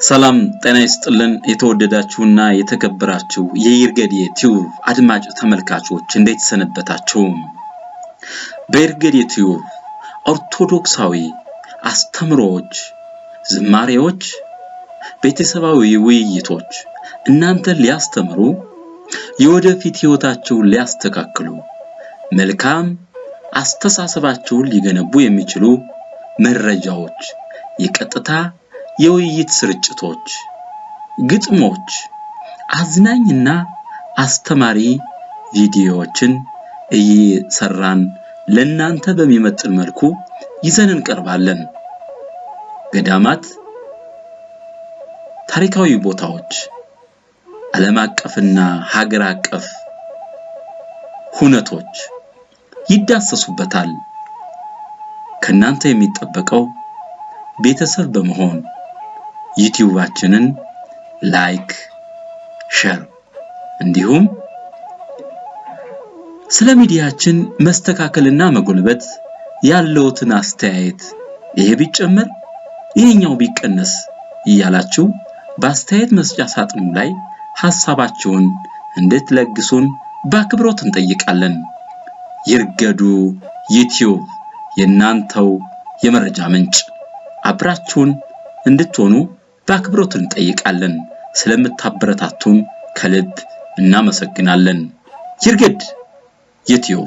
ሰላም ጤና ይስጥልን የተወደዳችሁና የተከበራችሁ የይርገድ ዩቲዩብ አድማጭ ተመልካቾች እንዴት ሰነበታችሁ? በይርገድ ዩቲዩብ ኦርቶዶክሳዊ አስተምሮዎች፣ ዝማሬዎች፣ ቤተሰባዊ ውይይቶች እናንተን ሊያስተምሩ የወደፊት ህይወታችሁን ሊያስተካክሉ መልካም አስተሳሰባችሁን ሊገነቡ የሚችሉ መረጃዎች የቀጥታ የውይይት ስርጭቶች ግጥሞች አዝናኝና አስተማሪ ቪዲዮዎችን እየሰራን ለእናንተ በሚመጥን መልኩ ይዘን እንቀርባለን። ገዳማት፣ ታሪካዊ ቦታዎች፣ ዓለም አቀፍና ሀገር አቀፍ ሁነቶች ይዳሰሱበታል። ከናንተ የሚጠበቀው ቤተሰብ በመሆን ዩቲዩባችንን ላይክ፣ ሼር እንዲሁም ስለ ሚዲያችን መስተካከልና መጎልበት ያለውትን አስተያየት ይሄ ቢጨመር ይሄኛው ቢቀነስ እያላችሁ በአስተያየት መስጫ ሳጥኑ ላይ ሐሳባችሁን እንድትለግሱን በአክብሮት እንጠይቃለን። ይርገዱ ዩቲዩብ የናንተው የመረጃ ምንጭ አብራችሁን እንድትሆኑ በአክብሮት እንጠይቃለን። ስለምታበረታቱን ከልብ እናመሰግናለን። ይርገድ ዩቲዩብ